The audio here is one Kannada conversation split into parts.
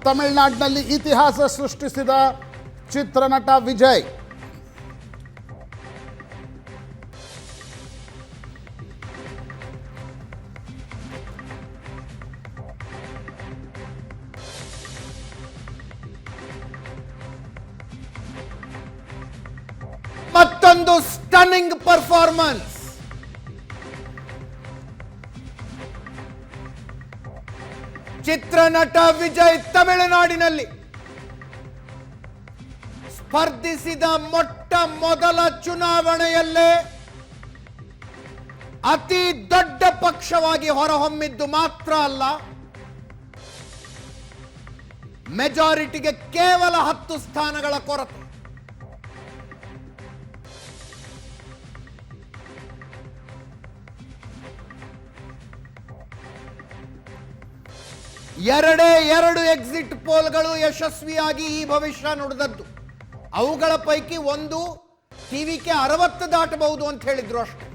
ತಮಿಳುನಾಡಿನಲ್ಲಿ ಇತಿಹಾಸ ಸೃಷ್ಟಿಸಿದ ಚಿತ್ರನಟ ವಿಜಯ್. ಮತ್ತೊಂದು ಸ್ಟನ್ನಿಂಗ್ ಪರ್ಫಾರ್ಮೆನ್ಸ್. ಚಿತ್ರನಟ ವಿಜಯ್ ತಮಿಳುನಾಡಿನಲ್ಲಿ ಸ್ಪರ್ಧಿಸಿದ ಮೊಟ್ಟ ಮೊದಲ ಚುನಾವಣೆಯಲ್ಲೇ ಅತಿ ದೊಡ್ಡ ಪಕ್ಷವಾಗಿ ಹೊರಹೊಮ್ಮಿದ್ದು ಮಾತ್ರ ಅಲ್ಲ, ಮೆಜಾರಿಟಿಗೆ ಕೇವಲ 10 ಸ್ಥಾನಗಳ ಕೊರತೆ. ಎರಡು ಎಕ್ಸಿಟ್ ಪೋಲ್ಗಳು ಯಶಸ್ವಿಯಾಗಿ ಈ ಭವಿಷ್ಯ ನುಡಿದದ್ದು. ಅವುಗಳ ಪೈಕಿ ಒಂದು ಟಿವಿಕೆ 60 ದಾಟಬಹುದು ಅಂತ ಹೇಳಿದ್ರು ಅಷ್ಟೇ.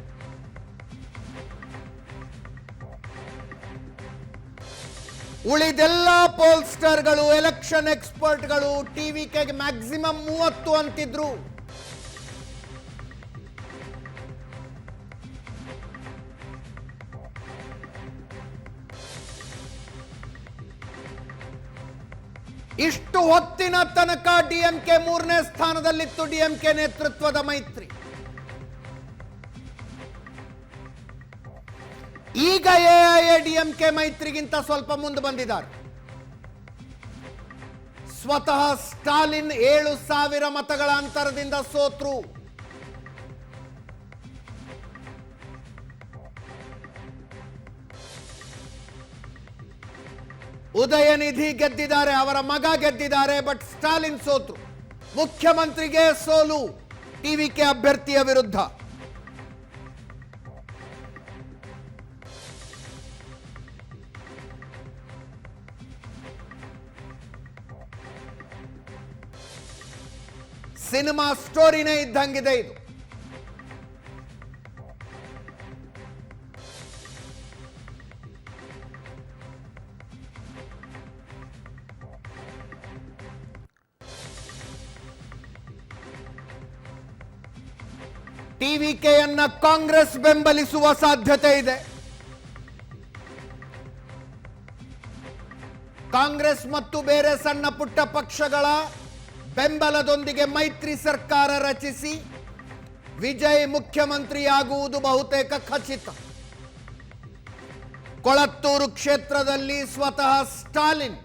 ಉಳಿದೆಲ್ಲ ಪೋಲ್ಸ್ಟರ್ಗಳು, ಎಲೆಕ್ಷನ್ ಎಕ್ಸ್ಪರ್ಟ್ಗಳು ಟಿವಿಕೆಗೆ ಮ್ಯಾಕ್ಸಿಮಮ್ 30 ಅಂತಿದ್ರು. ಇಷ್ಟು ಹೊತ್ತಿನ ತನಕ ಡಿಎಂಕೆ 3ನೇ ಸ್ಥಾನದಲ್ಲಿತ್ತು. ಡಿಎಂಕೆ ನೇತೃತ್ವದ ಮೈತ್ರಿ ಈಗ ಎಐಎಡಿಎಂಕೆ ಮೈತ್ರಿಗಿಂತ ಸ್ವಲ್ಪ ಮುಂದೆ ಬಂದಿದ್ದಾರೆ. ಸ್ವತಃ ಸ್ಟಾಲಿನ್ 7,000 ಮತಗಳ ಅಂತರದಿಂದ ಸೋತ್ರು. ಉದಯನಿಧಿ ಗೆದ್ದಿದ್ದಾರೆ, ಅವರ ಮಗ ಗೆದ್ದಿದ್ದಾರೆ. ಬಟ್ ಸ್ಟಾಲಿನ್ ಸೋತ್ರು. ಮುಖ್ಯಮಂತ್ರಿಗೆ ಸೋಲು ಟಿವಿಕೆ ಅಭ್ಯರ್ಥಿಯ ವಿರುದ್ಧ. ಸಿನಿಮಾ ಸ್ಟೋರಿನೇ ಇದ್ದಂಗಿದೆ ಇದು. ಟಿವಿಕೆಯನ್ನ ಕಾಂಗ್ರೆಸ್ ಬೆಂಬಲಿಸುವ ಸಾಧ್ಯತೆ ಇದೆ. ಕಾಂಗ್ರೆಸ್ ಮತ್ತು ಬೇರೆ ಸಣ್ಣ ಪುಟ್ಟ ಪಕ್ಷಗಳ ಬೆಂಬಲದೊಂದಿಗೆ ಮೈತ್ರಿ ಸರ್ಕಾರ ರಚಿಸಿ ವಿಜಯ್ ಮುಖ್ಯಮಂತ್ರಿಯಾಗುವುದು ಬಹುತೇಕ ಖಚಿತ. ಕೊಳತ್ತೂರು ಕ್ಷೇತ್ರದಲ್ಲಿ ಸ್ವತಃ ಸ್ಟಾಲಿನ್,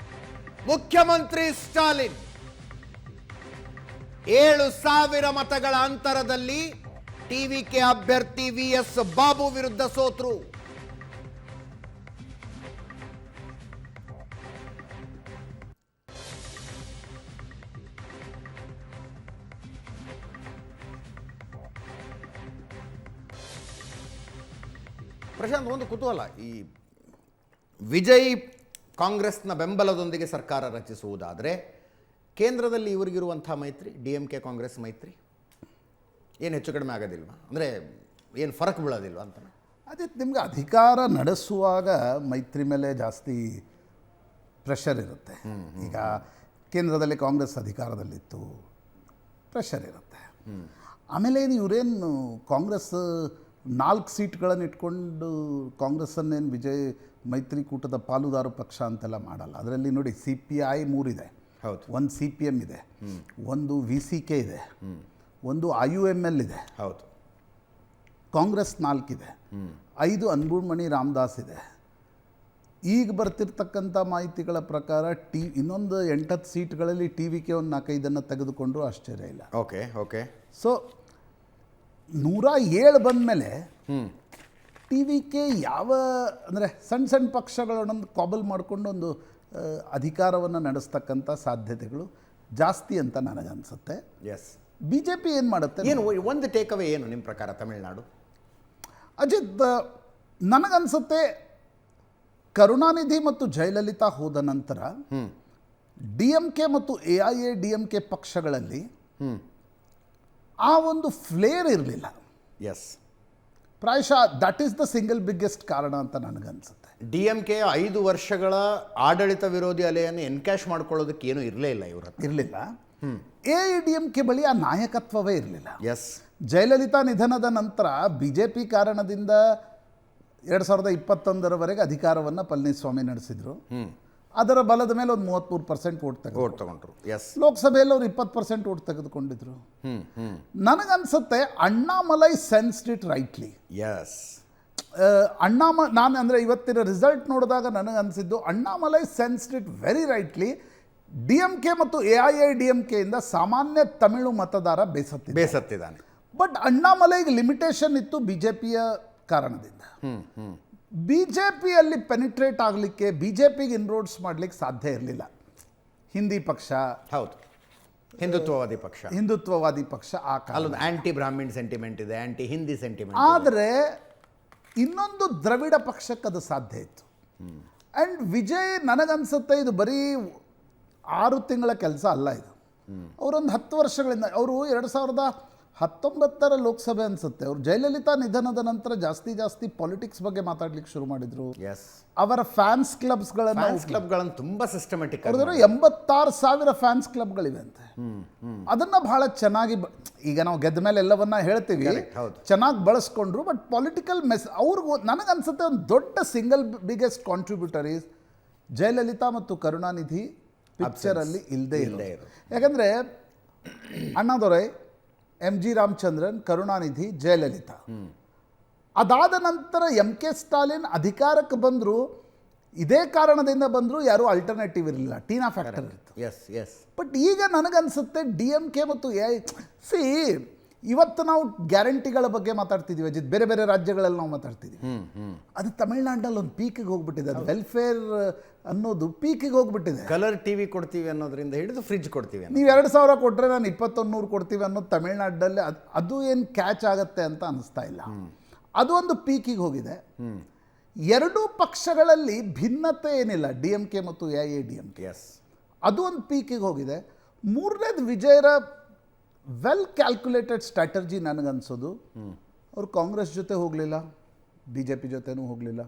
ಮುಖ್ಯಮಂತ್ರಿ ಸ್ಟಾಲಿನ್ 7,000 ಮತಗಳ ಅಂತರದಲ್ಲಿ ಟಿವಿಕೆ ಅಭ್ಯರ್ಥಿ VS ಬಾಬು ವಿರುದ್ಧ ಸೋತರು. ಪ್ರಶಾಂತ್, ಒಂದು ಕುತೂಹಲ, ಈ ವಿಜಯ್ ಕಾಂಗ್ರೆಸ್ನ ಬೆಂಬಲದೊಂದಿಗೆ ಸರ್ಕಾರ ರಚಿಸುವುದಾದರೆ ಕೇಂದ್ರದಲ್ಲಿ ಇವರಿಗಿರುವಂಥ ಮೈತ್ರಿ, ಡಿಎಂಕೆ ಕಾಂಗ್ರೆಸ್ ಮೈತ್ರಿ ಏನು ಹೆಚ್ಚು ಕಡಿಮೆ ಆಗೋದಿಲ್ವಾ? ಅಂದರೆ ಏನು ಫರಕ್ ಬೀಳೋದಿಲ್ವಾ ಅಂತ? ಅದೇ, ನಿಮ್ಗೆ ಅಧಿಕಾರ ನಡೆಸುವಾಗ ಮೈತ್ರಿ ಮೇಲೆ ಜಾಸ್ತಿ ಪ್ರೆಷರ್ ಇರುತ್ತೆ. ಈಗ ಕೇಂದ್ರದಲ್ಲಿ ಕಾಂಗ್ರೆಸ್ ಅಧಿಕಾರದಲ್ಲಿತ್ತು, ಪ್ರೆಷರ್ ಇರುತ್ತೆ. ಆಮೇಲೆ ಇವರೇನು ಕಾಂಗ್ರೆಸ್ 4 ಸೀಟ್ಗಳನ್ನು ಇಟ್ಕೊಂಡು ಕಾಂಗ್ರೆಸ್ಸನ್ನೇನು ವಿಜಯ್ ಮೈತ್ರಿಕೂಟದ ಪಾಲುದಾರ ಪಕ್ಷ ಅಂತೆಲ್ಲ ಮಾಡಲ್ಲ. ಅದರಲ್ಲಿ ನೋಡಿ, CPI 3 ಇದೆ, ಹೌದು, ಒಂದು CPM ಇದೆ, ಒಂದು VCK ಇದೆ, ಒಂದು IUML ಇದೆ, ಹೌದು, ಕಾಂಗ್ರೆಸ್ 4 ಇದೆ, 5 ಅನ್ಬುಮಣಿ ರಾಮದಾಸ್ ಇದೆ. ಈಗ ಬರ್ತಿರ್ತಕ್ಕಂಥ ಮಾಹಿತಿಗಳ ಪ್ರಕಾರ ಇನ್ನೊಂದು 8-10 ಸೀಟ್ಗಳಲ್ಲಿ ಟಿವಿಕೆ ಒಂದು 4-5 ತೆಗೆದುಕೊಂಡ್ರು ಆಶ್ಚರ್ಯ ಇಲ್ಲ. Okay okay. ಸೊ 107 ಬಂದ ಮೇಲೆ ಟಿವಿಕೆ ಯಾವ ಅಂದರೆ ಸಣ್ಣ ಪಕ್ಷಗಳನ್ನೊಂದು ಕಾಬಲ್ ಮಾಡಿಕೊಂಡು ಒಂದು ಅಧಿಕಾರವನ್ನು ನಡೆಸ್ತಕ್ಕಂಥ ಸಾಧ್ಯತೆಗಳು ಜಾಸ್ತಿ ಅಂತ ನನಗನ್ಸುತ್ತೆ. ಎಸ್. BJP ಏನು ಮಾಡುತ್ತೆ? ಏನು ಒಂದು ಟೇಕ್ ಅವೇ ಏನು ನಿಮ್ಮ ಪ್ರಕಾರ ತಮಿಳುನಾಡು? ಅಜಿತ್, ನನಗನ್ಸುತ್ತೆ ಕರುಣಾನಿಧಿ ಮತ್ತು ಜಯಲಲಿತಾ ಹೋದ ನಂತರ DMK ಮತ್ತು AIADMK ಪಕ್ಷಗಳಲ್ಲಿ ಆ ಒಂದು ಫ್ಲೇರ್ ಇರಲಿಲ್ಲ. ಎಸ್, ಪ್ರಾಯಶಃ that is the single biggest ಕಾರಣ ಅಂತ ನನಗನ್ಸುತ್ತೆ. DMK 5 ವರ್ಷಗಳ ಆಡಳಿತ ವಿರೋಧಿ ಅಲೆಯನ್ನು ಎನ್ಕ್ಯಾಶ್ ಮಾಡ್ಕೊಳ್ಳೋದಕ್ಕೆ ಏನೂ ಇರಲೇ ಇಲ್ಲ ಇವ್ರ ಹತ್ರ. ಇರಲಿಲ್ಲ. AIADMK ಬಳಿ ಆ ನಾಯಕತ್ವವೇ ಇರಲಿಲ್ಲ. ಎಸ್. ಜಯಲಲಿತಾ ನಿಧನದ ನಂತರ BJP ಕಾರಣದಿಂದ 2021ರವರೆಗೆ ಅಧಿಕಾರವನ್ನು ಪಳನಿಸ್ವಾಮಿ ನಡೆಸಿದರು. ಅದರ ಬಲದ ಮೇಲೆ ಒಂದು 33% ಓಟ್ ತಗೊಂಡ್ರು. ಎಸ್. ಲೋಕಸಭೆಯಲ್ಲಿ ಅವರು 20% ಓಟ್ ತೆಗೆದುಕೊಂಡಿದ್ರು. ನನಗನ್ಸುತ್ತೆ Annamalai sensed it rightly. Yes. ನಾನು ಅಂದರೆ ಇವತ್ತಿನ ರಿಸಲ್ಟ್ ನೋಡಿದಾಗ ನನಗನ್ಸಿದ್ದು Annamalai sensed it very rightly. DMK ಮತ್ತು AIADMK ಇಂದ ಸಾಮಾನ್ಯ ತಮಿಳು ಮತದಾರ ಬೇಸತ್ತಿದ್ದಾನೆ. ಬಟ್ ಅಣ್ಣಾಮಲೈಗೆ ಲಿಮಿಟೇಷನ್ ಇತ್ತು BJPಯ ಕಾರಣದಿಂದ. BJPಯಲ್ಲಿ ಪೆನಿಟ್ರೇಟ್ ಆಗಲಿಕ್ಕೆ, BJPಗೆ ಇನ್ರೋಡ್ಸ್ ಮಾಡಲಿಕ್ಕೆ ಸಾಧ್ಯ ಇರಲಿಲ್ಲ. ಹಿಂದಿ ಪಕ್ಷ, ಹೌದು, ಹಿಂದುತ್ವವಾದಿ ಪಕ್ಷ ಆ ಕಾಲದ ಆಂಟಿ ಬ್ರಾಹ್ಮಿಣ್ ಸೆಂಟಿಮೆಂಟ್ ಇದೆ, ಆಂಟಿ ಹಿಂದಿ ಸೆಂಟಿಮೆಂಟ್. ಆದರೆ ಇನ್ನೊಂದು ದ್ರವಿಡ ಪಕ್ಷಕ್ಕೆ ಅದು ಸಾಧ್ಯ ಇತ್ತು. ಆ್ಯಂಡ್ ವಿಜಯ್ ನನಗನ್ಸುತ್ತೆ ಇದು ಬರೀ 6 ತಿಂಗಳ ಕೆಲಸ ಅಲ್ಲ. ಇದು ಅವರೊಂದು 10 ವರ್ಷಗಳಿಂದ, ಅವರು 2019ರ ಲೋಕಸಭೆ ಅನಿಸುತ್ತೆ, ಅವರು ಜಯಲಲಿತಾ ನಿಧನದ ನಂತರ ಜಾಸ್ತಿ ಪಾಲಿಟಿಕ್ಸ್ ಬಗ್ಗೆ ಮಾತಾಡ್ಲಿಕ್ಕೆ ಶುರು ಮಾಡಿದ್ರು. ಅವರ ಫ್ಯಾನ್ಸ್ ಕ್ಲಬ್ಗಳನ್ನು ತುಂಬ ಸಿಸ್ಟಮ್ಯಾಟಿಕ್, ಅವ್ರದ್ದು 86,000 ಫ್ಯಾನ್ಸ್ ಕ್ಲಬ್ಗಳಿವೆ ಅಂತೆ. ಅದನ್ನು ಬಹಳ ಚೆನ್ನಾಗಿ, ಈಗ ನಾವು ಗೆದ್ದ ಮೇಲೆ ಎಲ್ಲವನ್ನ ಹೇಳ್ತೀವಿ, ಚೆನ್ನಾಗಿ ಬಳಸ್ಕೊಂಡ್ರು. ಬಟ್ ಪೊಲಿಟಿಕಲ್ ಅವ್ರಿಗೂ ನನಗನ್ಸುತ್ತೆ ಒಂದು ದೊಡ್ಡ single biggest contributor is Jayalalithaa ಮತ್ತು ಕರುಣಾನಿಧಿ ಪಿಕ್ಚರಲ್ಲಿ ಇಲ್ಲದೆ ಇರೋದು. ಯಾಕಂದರೆ ಅಣ್ಣಾದೊರೈ, MG ರಾಮಚಂದ್ರನ್, ಕರುಣಾನಿಧಿ, ಜಯಲಲಿತಾ, ಅದಾದ ನಂತರ MK ಸ್ಟಾಲಿನ್ ಅಧಿಕಾರಕ್ಕೆ ಬಂದರು. ಇದೇ ಕಾರಣದಿಂದ ಬಂದರು, ಯಾರೂ ಆಲ್ಟರ್ನೇಟಿವ್ ಇರಲಿಲ್ಲ, ಟೀನಾ ಫ್ಯಾಕ್ಟರ್ ಇತ್ತು. ಬಟ್ ಈಗ ನನಗನ್ಸುತ್ತೆ DMK ಮತ್ತು ಇವತ್ತು ನಾವು ಗ್ಯಾರಂಟಿಗಳ ಬಗ್ಗೆ ಮಾತಾಡ್ತಿದ್ದೀವಿ ಅಜಿತ್, ಬೇರೆ ಬೇರೆ ರಾಜ್ಯಗಳಲ್ಲಿ ನಾವು ಮಾತಾಡ್ತಿದ್ದೀವಿ. ಅದು ತಮಿಳ್ನಾಡಲ್ಲಿ ಒಂದು ಪೀಕಿಗೆ ಹೋಗ್ಬಿಟ್ಟಿದೆ. ಅದು ವೆಲ್ಫೇರ್ ಅನ್ನೋದು ಪೀಕಿಗೆ ಹೋಗ್ಬಿಟ್ಟಿದೆ. ಕಲರ್ TV ಕೊಡ್ತೀವಿ ಅನ್ನೋದ್ರಿಂದ ಹಿಡಿದು ಫ್ರಿಜ್ ಕೊಡ್ತೀವಿ, ನೀವು 2,000 ಕೊಟ್ಟರೆ ನಾನು 2,100 ಕೊಡ್ತೀವಿ ಅನ್ನೋದು ತಮಿಳ್ನಾಡಲ್ಲಿ ಅದು ಏನು ಕ್ಯಾಚ್ ಆಗುತ್ತೆ ಅಂತ ಅನಿಸ್ತಾ ಇಲ್ಲ. ಅದು ಒಂದು ಪೀಕಿಗೆ ಹೋಗಿದೆ. ಎರಡೂ ಪಕ್ಷಗಳಲ್ಲಿ ಭಿನ್ನತೆ ಏನಿಲ್ಲ, DMK ಮತ್ತು AIADMK. ಅದು ಒಂದು ಪೀಕಿಗೆ ಹೋಗಿದೆ. ಮೂರನೇದು ವಿಜಯರ ವೆಲ್ ಕ್ಯಾಲ್ಕುಲೇಟೆಡ್ ಸ್ಟ್ರಾಟರ್ಜಿ ನನಗನ್ಸೋದು, ಅವರು ಕಾಂಗ್ರೆಸ್ ಜೊತೆ ಹೋಗಲಿಲ್ಲ, BJP ಜೊತೆನೂ ಹೋಗಲಿಲ್ಲ,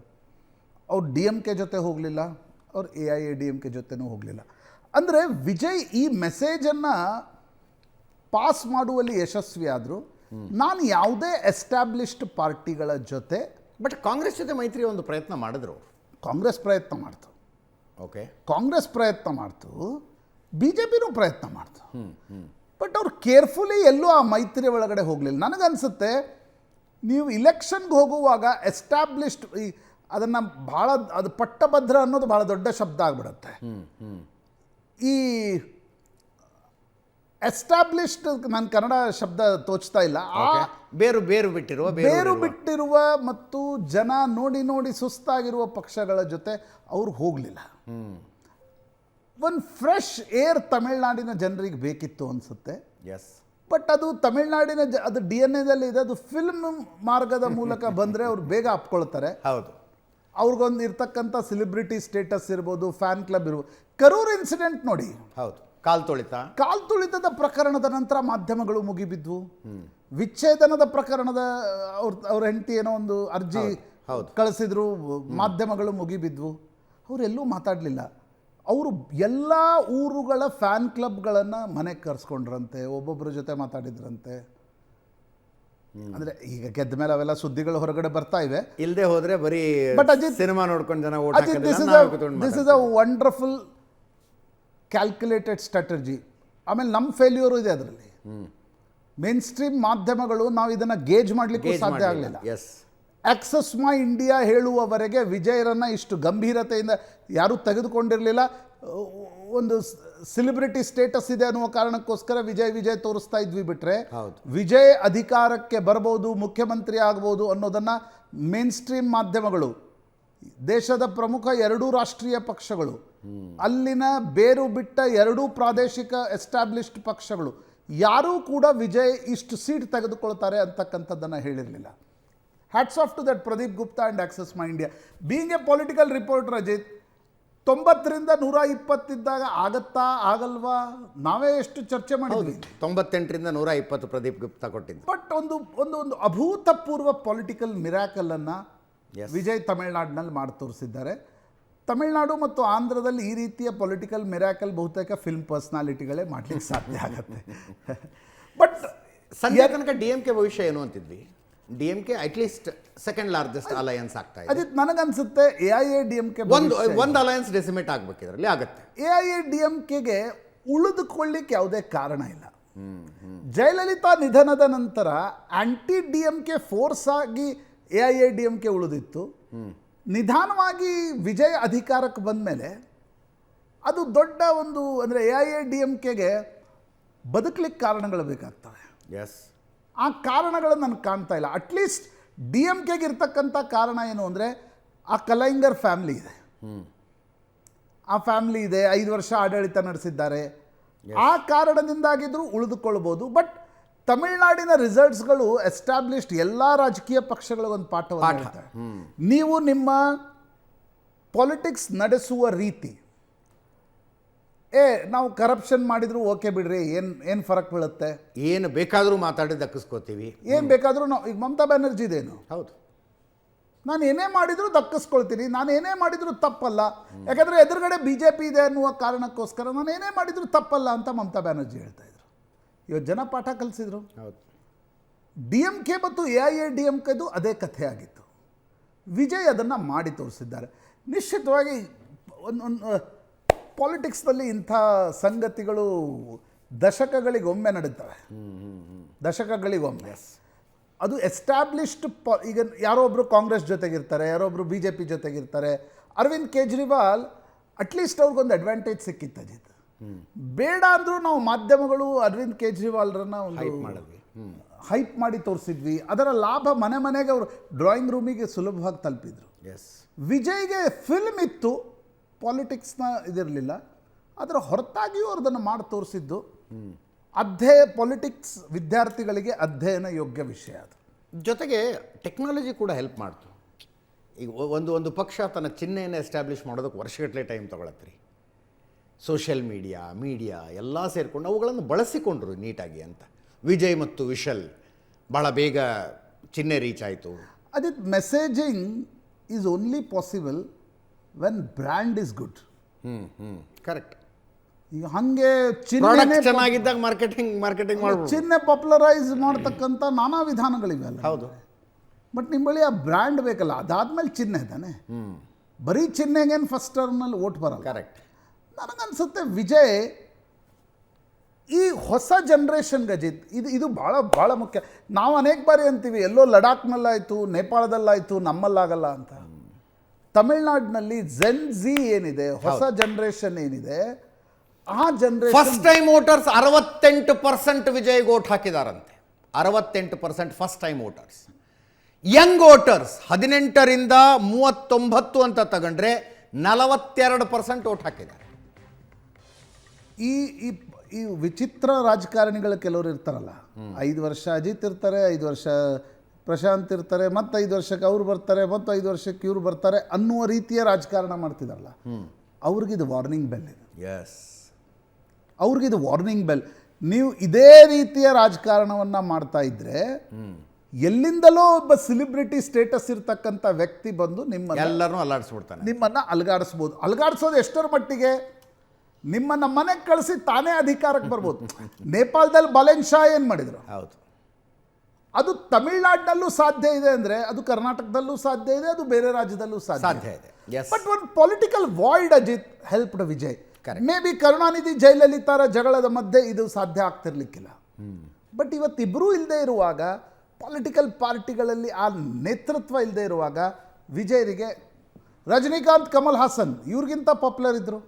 ಅವ್ರು DMK ಜೊತೆ ಹೋಗಲಿಲ್ಲ, ಅವ್ರು AIADMK ಜೊತೆನೂ ಹೋಗಲಿಲ್ಲ. ಅಂದರೆ ವಿಜಯ್ ಈ ಮೆಸೇಜನ್ನು ಪಾಸ್ ಮಾಡುವಲ್ಲಿ ಯಶಸ್ವಿ ಆದರು. ನಾನು ಯಾವುದೇ ಎಸ್ಟಾಬ್ಲಿಷ್ಡ್ ಪಾರ್ಟಿಗಳ ಜೊತೆ, ಬಟ್ ಕಾಂಗ್ರೆಸ್ ಜೊತೆ ಮೈತ್ರಿ ಒಂದು ಪ್ರಯತ್ನ ಮಾಡಿದ್ರು. ಕಾಂಗ್ರೆಸ್ ಪ್ರಯತ್ನ ಮಾಡ್ತು, ಕಾಂಗ್ರೆಸ್ ಪ್ರಯತ್ನ ಮಾಡ್ತು, BJPನೂ ಪ್ರಯತ್ನ ಮಾಡ್ತು. ಬಟ್ ಅವ್ರು ಕೇರ್ಫುಲಿ ಎಲ್ಲೂ ಆ ಮೈತ್ರಿ ಒಳಗಡೆ ಹೋಗಲಿಲ್ಲ. ನನಗನ್ಸುತ್ತೆ ನೀವು ಇಲೆಕ್ಷನ್ಗೆ ಹೋಗುವಾಗ ಎಸ್ಟಾಬ್ಲಿಷ್ಡ್ ಅದನ್ನು ಭಾಳ, ಅದು ಪಟ್ಟಭದ್ರ ಅನ್ನೋದು ಭಾಳ ದೊಡ್ಡ ಶಬ್ದ ಆಗಿಬಿಡುತ್ತೆ. ಈ ಎಸ್ಟಾಬ್ಲಿಷ್ಡ್, ನಾನು ಕನ್ನಡ ಶಬ್ದ ತೋಚ್ತಾ ಇಲ್ಲ, ಬೇರು ಬಿಟ್ಟಿರುವ ಮತ್ತು ಜನ ನೋಡಿ ಸುಸ್ತಾಗಿರುವ ಪಕ್ಷಗಳ ಜೊತೆ ಅವ್ರು ಹೋಗಲಿಲ್ಲ. ಒಂದು ಫ್ರೆಶ್ ಏರ್ ತಮಿಳ್ನಾಡಿನ ಜನರಿಗೆ ಬೇಕಿತ್ತು ಅನಿಸುತ್ತೆ. ಬಟ್ ಅದು ತಮಿಳ್ನಾಡಿನ ಅದು DNA ಇದೆ. ಅದು ಫಿಲ್ಮ್ ಮಾರ್ಗದ ಮೂಲಕ ಬಂದರೆ ಅವ್ರು ಬೇಗ ಅಪ್ಕೊಳ್ತಾರೆ. ಹೌದು, ಅವ್ರಿಗೊಂದು ಇರ್ತಕ್ಕಂಥ ಸೆಲೆಬ್ರಿಟಿ ಸ್ಟೇಟಸ್ ಇರ್ಬೋದು, ಫ್ಯಾನ್ ಕ್ಲಬ್ ಇರ್ಬೋದು. ಕರೂರ್ ಇನ್ಸಿಡೆಂಟ್ ನೋಡಿ, ಹೌದು, ಕಾಲ್ ತುಳಿತದ ಪ್ರಕರಣದ ನಂತರ ಮಾಧ್ಯಮಗಳು ಮುಗಿಬಿದ್ವು. ವಿಚ್ಛೇದನದ ಪ್ರಕರಣದ ಅವ್ರ ಹೆಂಡತಿ ಏನೋ ಒಂದು ಅರ್ಜಿ ಕಳಿಸಿದ್ರು, ಮಾಧ್ಯಮಗಳು ಮುಗಿಬಿದ್ವು. ಅವರೆಲ್ಲೂ ಮಾತಾಡಲಿಲ್ಲ. ಅವರು ಎಲ್ಲ ಊರುಗಳ ಫ್ಯಾನ್ ಕ್ಲಬ್ಗಳನ್ನು ಮನೆಗೆ ಕರೆಸ್ಕೊಂಡ್ರಂತೆ, ಒಬ್ಬೊಬ್ಬರ ಜೊತೆ ಮಾತಾಡಿದ್ರಂತೆ. ಅಂದರೆ ಈಗ ಗೆದ್ದ ಮೇಲೆ ಅವೆಲ್ಲ ಸುದ್ದಿಗಳು ಹೊರಗಡೆ ಬರ್ತಾ ಇವೆ. ಇಲ್ಲದೆ ಹೋದರೆ ಬರೀ ಸಿನಿಮಾ ನೋಡ್ಕೊಂಡು ಜನ this is a wonderful calculated strategy. ಆಮೇಲೆ ನಮ್ಮ ಫೇಲ್ಯೂರು ಇದೆ ಅದರಲ್ಲಿ. ಮೇನ್ ಸ್ಟ್ರೀಮ್ ಮಾಧ್ಯಮಗಳು ನಾವು ಇದನ್ನು ಗೇಜ್ ಮಾಡಲಿಕ್ಕೂ ಸಾಧ್ಯ ಆಗಲಿಲ್ಲ. ಆಕ್ಸಸ್ ಮೈ ಇಂಡಿಯಾ ಹೇಳುವವರೆಗೆ ವಿಜಯರನ್ನು ಇಷ್ಟು ಗಂಭೀರತೆಯಿಂದ ಯಾರೂ ತೆಗೆದುಕೊಂಡಿರಲಿಲ್ಲ. ಒಂದು ಸೆಲೆಬ್ರಿಟಿ ಸ್ಟೇಟಸ್ ಇದೆ ಅನ್ನುವ ಕಾರಣಕ್ಕೋಸ್ಕರ ವಿಜಯ್ ತೋರಿಸ್ತಾ ಇದ್ವಿ. ಬಿಟ್ಟರೆ ವಿಜಯ್ ಅಧಿಕಾರಕ್ಕೆ ಬರ್ಬೋದು, ಮುಖ್ಯಮಂತ್ರಿ ಆಗ್ಬೋದು ಅನ್ನೋದನ್ನು ಮೇನ್ ಸ್ಟ್ರೀಮ್ ಮಾಧ್ಯಮಗಳು, ದೇಶದ ಪ್ರಮುಖ 2 ರಾಷ್ಟ್ರೀಯ ಪಕ್ಷಗಳು, ಅಲ್ಲಿನ ಬೇರು ಬಿಟ್ಟ 2 ಪ್ರಾದೇಶಿಕ ಎಸ್ಟಾಬ್ಲಿಷ್ಡ್ ಪಕ್ಷಗಳು ಯಾರೂ ಕೂಡ ವಿಜಯ್ ಇಷ್ಟು ಸೀಟ್ ತೆಗೆದುಕೊಳ್ತಾರೆ ಅಂತಕ್ಕಂಥದ್ದನ್ನು ಹೇಳಿರಲಿಲ್ಲ. Hats off to that Pradeep Gupta and axis my India. Being a political reporter Ajit, 90ರಿಂದ 120 ಇದ್ದಾಗ ಆಗತ್ತಾ ಆಗಲ್ವಾ ನಾವೇ ಎಷ್ಟು ಚರ್ಚೆ ಮಾಡಿದ್ವಿ. 98ರಿಂದ 120 ಪ್ರದೀಪ್ ಗುಪ್ತಾ ಕೊಟ್ಟಿದ್ದು. ಬಟ್ ಒಂದು ಅಭೂತಪೂರ್ವ ಪೊಲಿಟಿಕಲ್ ಮಿರಾಕಲನ್ನು ವಿಜಯ್ ತಮಿಳ್ನಾಡಿನಲ್ಲಿ ಮಾಡಿ ತೋರಿಸಿದ್ದಾರೆ. ತಮಿಳ್ನಾಡು ಮತ್ತು ಆಂಧ್ರದಲ್ಲಿ ಈ ರೀತಿಯ ಪೊಲಿಟಿಕಲ್ ಮಿರಾಕಲ್ ಬಹುತೇಕ ಫಿಲ್ಮ್ ಪರ್ಸ್ನಾಲಿಟಿಗಳೇ ಮಾಡ್ಲಿಕ್ಕೆ ಸಾಧ್ಯ ಆಗುತ್ತೆ. ಬಟ್ ಸದ್ಯ ತನಕ DMK ಭವಿಷ್ಯ ಏನು ಅಂತಿದ್ವಿ. DMK at least second largest alliance ಆಗ್ತಾ ಇದೆ. ಅದಿತ್ ನನಗನ್ಸುತ್ತೆ AIADMK ಒಂದು ಅಲಯನ್ಸ್ ಡೆಸಿಮೇಟ್ ಆಗ್ಬೇಕು, ಇದರಲ್ಲಿ ಆಗುತ್ತೆ. AIADMKಗೆ ಉಳಿದುಕೊಳ್ಳಿಕ್ಕೆ ಯಾವುದೇ ಕಾರಣ ಇಲ್ಲ. ಜಯಲಲಿತಾ ನಿಧನದ ನಂತರ ಆಂಟಿ DMK ಫೋರ್ಸ್ ಆಗಿ AIADMK ಉಳಿದಿತ್ತು. ನಿಧಾನವಾಗಿ ವಿಜಯ್ ಅಧಿಕಾರಕ್ಕೆ ಬಂದ ಮೇಲೆ ಅದು ದೊಡ್ಡ ಒಂದು ಅಂದರೆ AIADMKಗೆ ಬದುಕಲಿಕ್ಕೆ ಕಾರಣಗಳು ಬೇಕಾಗ್ತವೆ. ಎಸ್, ಆ ಕಾರಣಗಳನ್ನು ನನಗೆ ಕಾಣ್ತಾ ಇಲ್ಲ. ಅಟ್ಲೀಸ್ಟ್ DMKಗೆ ಇರ್ತಕ್ಕಂಥ ಕಾರಣ ಏನು ಅಂದರೆ ಆ ಕಲೈಂಗರ್ ಫ್ಯಾಮ್ಲಿ ಇದೆ. ಆ ಫ್ಯಾಮ್ಲಿ ಇದೆ, 5 ವರ್ಷ ಆಡಳಿತ ನಡೆಸಿದ್ದಾರೆ. ಆ ಕಾರಣದಿಂದಾಗಿದ್ದರೂ ಉಳಿದುಕೊಳ್ಬೋದು. ಬಟ್ ತಮಿಳುನಾಡಿನ ರಿಸಲ್ಟ್ಸ್ಗಳು ಎಸ್ಟಾಬ್ಲಿಷ್ಡ್ ಎಲ್ಲ ರಾಜಕೀಯ ಪಕ್ಷಗಳಿಗೊಂದು ಪಾಠವನ್ನು ಹೇಳ್ತಾರೆ. ನೀವು ನಿಮ್ಮ ಪಾಲಿಟಿಕ್ಸ್ ನಡೆಸುವ ರೀತಿ, ನಾವು ಕರಪ್ಷನ್ ಮಾಡಿದ್ರು ಓಕೆ ಬಿಡ್ರಿ, ಏನು ಫರಕ್ ಬೀಳುತ್ತೆ, ಏನು ಬೇಕಾದರೂ ಮಾತಾಡಿ ದಕ್ಕಿಸ್ಕೋತೀವಿ, ಏನು ಬೇಕಾದರೂ ನಾವು ಈಗ ಮಮತಾ ಬ್ಯಾನರ್ಜಿದೇನು, ಹೌದು, ನಾನು ಏನೇ ಮಾಡಿದರೂ ದಕ್ಕಿಸ್ಕೊಳ್ತೀನಿ, ನಾನು ಏನೇ ಮಾಡಿದರೂ ತಪ್ಪಲ್ಲ, ಯಾಕಂದರೆ ಎದುರುಗಡೆ BJP ಇದೆ ಅನ್ನುವ ಕಾರಣಕ್ಕೋಸ್ಕರ ನಾನು ಏನೇ ಮಾಡಿದರೂ ತಪ್ಪಲ್ಲ ಅಂತ ಮಮತಾ ಬ್ಯಾನರ್ಜಿ ಹೇಳ್ತಾ ಇದ್ರು. ಇವತ್ತು ಜನ ಪಾಠ ಕಲಿಸಿದ್ರು. ಹೌದು. DMK ಮತ್ತು AIADMKದು ಅದೇ ಕಥೆ ಆಗಿತ್ತು. ವಿಜಯ್ ಅದನ್ನು ಮಾಡಿ ತೋರಿಸಿದ್ದಾರೆ. ನಿಶ್ಚಿತವಾಗಿ ಒಂದು ಪಾಲಿಟಿಕ್ಸ್ನಲ್ಲಿ ಇಂಥ ಸಂಗತಿಗಳು ದಶಕಗಳಿಗೊಮ್ಮೆ ನಡೀತವೆ. ದಶಕಗಳಿಗೊಮ್ಮೆ ಅದು ಎಸ್ಟಾಬ್ಲಿಷ್ಡ್ ಈಗ ಯಾರೋ ಒಬ್ಬರು ಕಾಂಗ್ರೆಸ್ ಜೊತೆಗಿರ್ತಾರೆ, ಯಾರೊಬ್ಬರು BJP ಜೊತೆಗಿರ್ತಾರೆ. ಅರವಿಂದ್ ಕೇಜ್ರಿವಾಲ್ ಅಟ್ಲೀಸ್ಟ್ ಅವ್ರಿಗೊಂದು ಅಡ್ವಾಂಟೇಜ್ ಸಿಕ್ಕಿತ್ತು ಅಜಿತ್. ಬೇಡ ಅಂದರೂ ನಾವು ಮಾಧ್ಯಮಗಳು ಅರವಿಂದ್ ಕೇಜ್ರಿವಾಲ್ರನ್ನ ಒಂದು ಹೈಪ್ ಮಾಡಿ ತೋರಿಸಿದ್ವಿ. ಅದರ ಲಾಭ ಮನೆ ಮನೆಗೆ ಅವರು ಡ್ರಾಯಿಂಗ್ ರೂಮಿಗೆ ಸುಲಭವಾಗಿ ತಲುಪಿದ್ರು. ವಿಜಯ್ಗೆ ಫಿಲ್ಮ್ ಇತ್ತು, ಪಾಲಿಟಿಕ್ಸ್ನ ಇದಿರಲಿಲ್ಲ. ಅದರ ಹೊರತಾಗಿಯೂ ಅದನ್ನು ಮಾಡಿ ತೋರಿಸಿದ್ದು ಪಾಲಿಟಿಕ್ಸ್ ವಿದ್ಯಾರ್ಥಿಗಳಿಗೆ ಅಧ್ಯಯನ ಯೋಗ್ಯ ವಿಷಯ. ಅದು ಜೊತೆಗೆ ಟೆಕ್ನಾಲಜಿ ಕೂಡ ಹೆಲ್ಪ್ ಮಾಡ್ತು. ಈಗ ಒಂದು ಪಕ್ಷ ತನ್ನ ಚಿಹ್ನೆಯನ್ನು ಎಸ್ಟಾಬ್ಲಿಷ್ ಮಾಡೋದಕ್ಕೆ ವರ್ಷಗಟ್ಟಲೆ ಟೈಮ್ ತೊಗೊಳತ್ರಿ. ಸೋಷಿಯಲ್ ಮೀಡಿಯಾ ಎಲ್ಲ ಸೇರಿಕೊಂಡು ಅವುಗಳನ್ನು ಬಳಸಿಕೊಂಡ್ರು ನೀಟಾಗಿ ಅಂತ. ವಿಜಯ್ ಮತ್ತು ವಿಶಲ್ ಭಾಳ ಬೇಗ ಚಿಹ್ನೆ ರೀಚ್ ಆಯಿತು. ಅದಿತ್ messaging is only possible when brand is good. Correct. ಈಗ ಹಾಗೆ ಚೆನ್ನಾಗಿದ್ದಾಗ ಮಾರ್ಕೆಟಿಂಗ್ ಮಾಡ್ಬೋದು. ಚಿಹ್ನೆ ಪಾಪ್ಯುಲರೈಸ್ ಮಾಡ್ತಕ್ಕಂಥ ನಾನಾ ವಿಧಾನಗಳಿವೆ ಅಲ್ಲ. ಹೌದು. ಬಟ್ ನಿಮ್ಮ ಬಳಿ ಆ ಬ್ರ್ಯಾಂಡ್ ಬೇಕಲ್ಲ, ಅದಾದ್ಮೇಲೆ ಚಿಹ್ನೆ ತಾನೆ. ಬರೀ ಚಿಹ್ನೆಗೇನು ಫಸ್ಟ್ ಟರ್ಮ್ನಲ್ಲಿ ಓಟ್ ಬರಲ್ಲ. ಕರೆಕ್ಟ್. ನನಗನ್ಸುತ್ತೆ ವಿಜಯ್ ಈ ಹೊಸ ಜನ್ರೇಷನ್ಗೆ ಅಜಿತ್ ಇದು ಭಾಳ ಭಾಳ ಮುಖ್ಯ. ನಾವು ಅನೇಕ ಬಾರಿ ಅಂತೀವಿ ಎಲ್ಲೋ ಲಡಾಖ್ನಲ್ಲಾಯಿತು, ನೇಪಾಳದಲ್ಲಾಯಿತು, ನಮ್ಮಲ್ಲಾಗಲ್ಲ ಅಂತ. ತಮಿಳ್ನಾಡಿನಲ್ಲಿ ಜೆನ್ ಝಿ ಏನಿದೆ, ಹೊಸ ಜನ್ರೇಷನ್ ಏನಿದೆ, ಆ generation first time voters 68% Vijay vote ಹಾಕಿದಾರಂತೆ. 68% first time voters. Young voters 18ರಿಂದ 39 ಅಂತ ತಗೊಂಡ್ರೆ 42% ಓಟ್ ಹಾಕಿದ್ದಾರೆ. ಈ ವಿಚಿತ್ರ ರಾಜಕಾರಣಿಗಳು ಕೆಲವರು ಇರ್ತಾರಲ್ಲ, 5 ವರ್ಷ ಅಜಿತ್ ಇರ್ತಾರೆ, 5 ವರ್ಷ ಪ್ರಶಾಂತ್ ಇರ್ತಾರೆ, ಮತ್ತು 5 ವರ್ಷಕ್ಕೆ ಅವ್ರು ಬರ್ತಾರೆ, ಮತ್ತು 5 ವರ್ಷಕ್ಕೆ ಇವ್ರು ಬರ್ತಾರೆ ಅನ್ನುವ ರೀತಿಯ ರಾಜಕಾರಣ ಮಾಡ್ತಿದಾರಲ್ಲ, ಅವ್ರಿಗಿದು ವಾರ್ನಿಂಗ್ ಬೆಲ್ ಇದೆ. ಎಸ್, ಅವ್ರಿಗಿದು ವಾರ್ನಿಂಗ್ ಬೆಲ್. ನೀವು ಇದೇ ರೀತಿಯ ರಾಜಕಾರಣವನ್ನು ಮಾಡ್ತಾ ಇದ್ರೆ ಎಲ್ಲಿಂದಲೋ ಒಬ್ಬ ಸೆಲೆಬ್ರಿಟಿ ಸ್ಟೇಟಸ್ ಇರ್ತಕ್ಕಂಥ ವ್ಯಕ್ತಿ ಬಂದು ಎಲ್ಲರನ್ನೂ ಅಲ್ಲಾಡಿಸ್ಬಿಡ್ತಾನೆ, ನಿಮ್ಮನ್ನು ಅಲಗಾಡಿಸ್ಬೋದು. ಅಲಗಾಡಿಸೋದು ಎಷ್ಟರ ಮಟ್ಟಿಗೆ, ನಿಮ್ಮನ್ನು ಮನೆಗೆ ಕಳಿಸಿ ತಾನೇ ಅಧಿಕಾರಕ್ಕೆ ಬರ್ಬೋದು. ನೇಪಾಳದಲ್ಲಿ ಬಲೆನ್ ಶಾ ಏನು ಮಾಡಿದರು, ಹೌದು, ಅದು ತಮಿಳ್ನಾಡಿನಲ್ಲೂ ಸಾಧ್ಯ ಇದೆ ಅಂದರೆ ಅದು ಕರ್ನಾಟಕದಲ್ಲೂ ಸಾಧ್ಯ ಇದೆ, ಅದು ಬೇರೆ ರಾಜ್ಯದಲ್ಲೂ ಸಾಧ್ಯ ಇದೆ. ಬಟ್ ಒಂದು political void Ajit helped Vijay. Maybe Karunanidhi ಜಯಲಲಿತಾರ ಜಗಳದ ಮಧ್ಯೆ ಇದು ಸಾಧ್ಯ ಆಗ್ತಿರ್ಲಿಕ್ಕಿಲ್ಲ. ಬಟ್ ಇವತ್ತಿಬ್ಬರೂ ಇಲ್ಲದೆ ಇರುವಾಗ, ಪೊಲಿಟಿಕಲ್ ಪಾರ್ಟಿಗಳಲ್ಲಿ ಆ ನೇತೃತ್ವ ಇಲ್ಲದೆ ಇರುವಾಗ, ವಿಜಯರಿಗೆ ರಜನಿಕಾಂತ್, ಕಮಲ್ ಹಾಸನ್ ಇವ್ರಿಗಿಂತ ಪಾಪ್ಯುಲರ್ ಇದ್ದರು.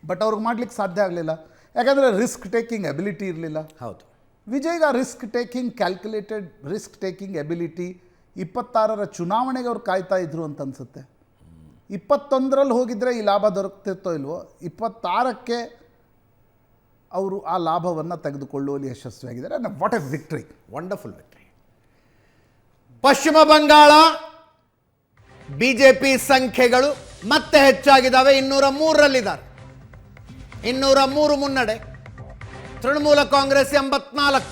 ಬಟ್ ಅವ್ರಿಗೆ ಮಾಡ್ಲಿಕ್ಕೆ ಸಾಧ್ಯ ಆಗಲಿಲ್ಲ, ಯಾಕಂದರೆ ರಿಸ್ಕ್ ಟೇಕಿಂಗ್ ಎಬಿಲಿಟಿ ಇರಲಿಲ್ಲ. ಹೌದು. ವಿಜಯ್ಗೆ ಆ risk taking, calculated risk taking ability 26ರ ಚುನಾವಣೆಗೆ ಅವ್ರು ಕಾಯ್ತಾ ಇದ್ರು ಅಂತ ಅನಿಸುತ್ತೆ. 21ರಲ್ಲಿ ಹೋಗಿದ್ರೆ ಈ ಲಾಭ ದೊರಕ್ತಿರ್ತೋ ಇಲ್ವೋ, 26ಕ್ಕೆ ಅವರು ಆ ಲಾಭವನ್ನು ತೆಗೆದುಕೊಳ್ಳುವಲ್ಲಿ ಯಶಸ್ವಿಯಾಗಿದ್ದಾರೆ. What A victory, wonderful victory. ಪಶ್ಚಿಮ ಬಂಗಾಳ BJP ಸಂಖ್ಯೆಗಳು ಮತ್ತೆ ಹೆಚ್ಚಾಗಿದ್ದಾವೆ. 203ರಲ್ಲಿದ್ದಾರೆ, 203 ಮುನ್ನಡೆ. ತೃಣಮೂಲ ಕಾಂಗ್ರೆಸ್ 84,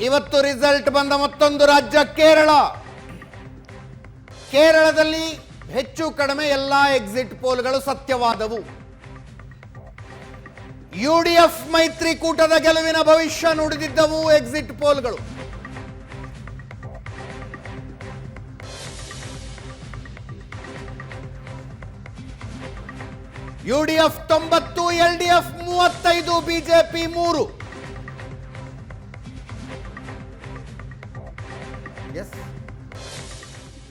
ಇವತ್ತು ರಿಸಲ್ಟ್ ಬಂದ ಮತ್ತೊಂದು ರಾಜ್ಯ ಕೇರಳ. ಕೇರಳದಲ್ಲಿ ಹೆಚ್ಚು ಕಡಿಮೆ ಎಲ್ಲ ಎಕ್ಸಿಟ್ ಪೋಲ್ಗಳು ಸತ್ಯವಾದವು. ಯುಡಿಎಫ್ ಮೈತ್ರಿಕೂಟದ ಗೆಲುವಿನ ಭವಿಷ್ಯ ನುಡಿದಿದ್ದವು ಎಕ್ಸಿಟ್ ಪೋಲ್ಗಳು. UDF 90, LDF 35, BJP 3. Yes,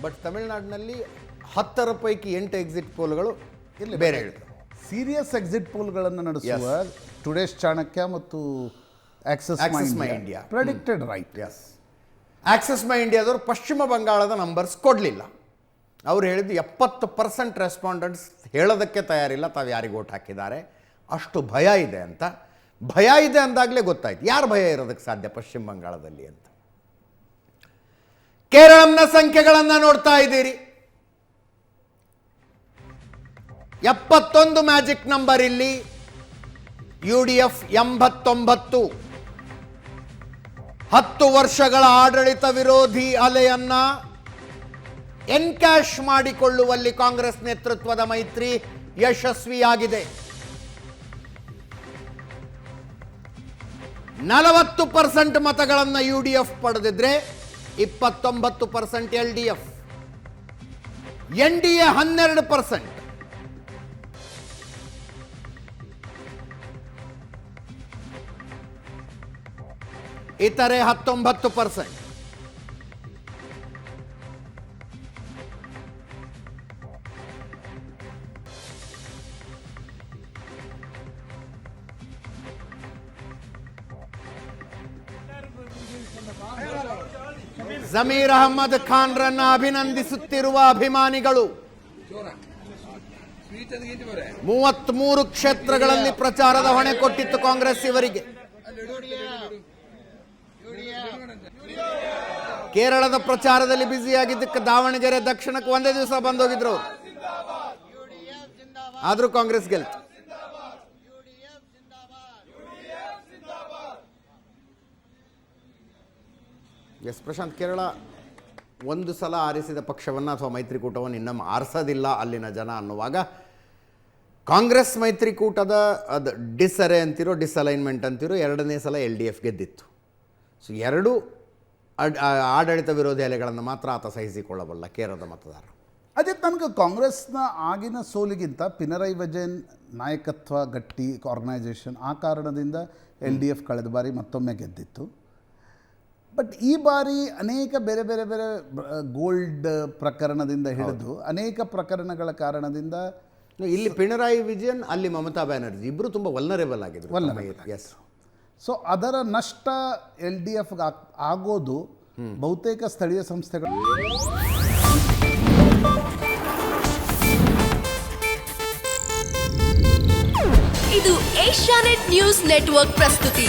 but ತಮಿಳುನಾಡಿನಲ್ಲಿ 10 ಪೈಕಿ 8 ಎಕ್ಸಿಟ್ ಪೋಲ್ಗಳು ಇಲ್ಲಿ ಬೇರೆ ಹೇಳ್ತಾರೆ. ಸೀರಿಯಸ್ ಎಕ್ಸಿಟ್ ಪೋಲ್ಗಳನ್ನು ನಡೆಸುವ ಟುಡೇಸ್ ಚಾಣಕ್ಯ ಮತ್ತು axis my India predicted right. Yes, axis my ಇಂಡಿಯಾದವರು ಪಶ್ಚಿಮ ಬಂಗಾಳದ ನಂಬರ್ಸ್ ಕೊಡಲಿಲ್ಲ. ಅವ್ರು ಹೇಳಿದ್ದು 70% ರೆಸ್ಪಾಂಡೆಂಟ್ಸ್ ಹೇಳೋದಕ್ಕೆ ತಯಾರಿಲ್ಲ ತಾವು ಯಾರಿಗೆ ಓಟ್ ಹಾಕಿದ್ದಾರೆ, ಅಷ್ಟು ಭಯ ಇದೆ ಅಂತ. ಭಯ ಇದೆ ಅಂದಾಗಲೇ ಗೊತ್ತಾಯ್ತು ಯಾರು ಭಯ ಇರೋದಕ್ಕೆ ಸಾಧ್ಯ ಪಶ್ಚಿಮ ಬಂಗಾಳದಲ್ಲಿ ಅಂತ. ಕೇರಳಂನ ಸಂಖ್ಯೆಗಳನ್ನು ನೋಡ್ತಾ ಇದ್ದೀರಿ. 71 ಮ್ಯಾಜಿಕ್ ನಂಬರ್ ಇಲ್ಲಿ. ಯುಡಿಎಫ್ 89. 10 ವರ್ಷಗಳ ಆಡಳಿತ ವಿರೋಧಿ ಅಲೆಯನ್ನ ಎನ್ಕ್ಯಾಶ್ ಮಾಡಿಕೊಳ್ಳುವಲ್ಲಿ ಕಾಂಗ್ರೆಸ್ ನೇತೃತ್ವದ ಮೈತ್ರಿ ಯಶಸ್ವಿಯಾಗಿದೆ. 40% ಮತಗಳನ್ನು ಯುಡಿಎಫ್ ಪಡೆದಿದ್ರೆ 29% ಎಲ್ಡಿಎಫ್. ಎನ್ಡಿಎ 12%. ಇತರೆ 19%. ಜಮೀರ್ ಅಹಮ್ಮದ್ ಖಾನ್ರನ್ನ ಅಭಿನಂದಿಸುತ್ತಿರುವ ಅಭಿಮಾನಿಗಳು 33 ಕ್ಷೇತ್ರಗಳಲ್ಲಿ ಪ್ರಚಾರದ ಹೊಣೆ ಕೊಟ್ಟಿತ್ತು ಕಾಂಗ್ರೆಸ್ ಇವರಿಗೆ. ಕೇರಳದ ಪ್ರಚಾರದಲ್ಲಿ ಬ್ಯುಸಿಯಾಗಿದ್ದಕ್ಕೆ ದಾವಣಗೆರೆ ದಕ್ಷಿಣಕ್ಕೆ ಒಂದೇ ದಿವಸ ಬಂದೋಗಿದ್ರು. ಆದ್ರೂ ಕಾಂಗ್ರೆಸ್ ಗೆಲ್ತು. ಎಸ್ ಪ್ರಶಾಂತ್, ಕೇರಳ ಒಂದು ಸಲ ಆರಿಸಿದ ಪಕ್ಷವನ್ನು ಅಥವಾ ಮೈತ್ರಿಕೂಟವನ್ನು ಇನ್ನೊಮ್ಮೆ ಆರಿಸೋದಿಲ್ಲ ಅಲ್ಲಿನ ಜನ ಅನ್ನುವಾಗ ಕಾಂಗ್ರೆಸ್ ಮೈತ್ರಿಕೂಟದ ಅದು ಡಿಸ್ಅರೆ ಅಂತಿರೋ ಡಿಸ್ಅಲೈನ್ಮೆಂಟ್ ಅಂತಿರೋ 2ನೇ ಸಲ LDF ಗೆದ್ದಿತ್ತು. ಸೊ 2 ಆಡಳಿತ ವಿರೋಧಿ ಅಲೆಗಳನ್ನು ಮಾತ್ರ ಆತ ಸಹಿಸಿಕೊಳ್ಳಬಲ್ಲ ಕೇರಳದ ಮತದಾರ. ಅದೇ ತನಕ ಕಾಂಗ್ರೆಸ್ನ ಆಗಿನ ಸೋಲಿಗಿಂತ ಪಿನರೈ ವಿಜಯನ್ ನಾಯಕತ್ವ ಗಟ್ಟಿ ಆರ್ಗನೈಸೇಷನ್ ಆ ಕಾರಣದಿಂದ LDF ಕಳೆದ ಬಾರಿ ಮತ್ತೊಮ್ಮೆ ಗೆದ್ದಿತ್ತು. ಬಟ್ ಈ ಬಾರಿ ಅನೇಕ ಬೇರೆ ಬೇರೆ ಬೇರೆ ಗೋಲ್ಡ್ ಪ್ರಕರಣದಿಂದ ಹಿಡಿದು ಅನೇಕ ಪ್ರಕರಣಗಳ ಕಾರಣದಿಂದ ಇಲ್ಲಿ ಪಿಣರಾಯಿ ವಿಜಯನ್, ಅಲ್ಲಿ ಮಮತಾ ಬ್ಯಾನರ್ಜಿ ಇಬ್ಬರು ತುಂಬ ವಲ್ನರೇಬಲ್ ಆಗಿದ್ರು. ಎಸ್, ಸೊ ಅದರ ನಷ್ಟ LDF ಆಗೋದು ಬಹುತೇಕ ಸ್ಥಳೀಯ ಸಂಸ್ಥೆಗಳು. ಇದು ಏಷ್ಯಾನೆಟ್ ನ್ಯೂಸ್ ನೆಟ್ವರ್ಕ್ ಪ್ರಸ್ತುತಿ.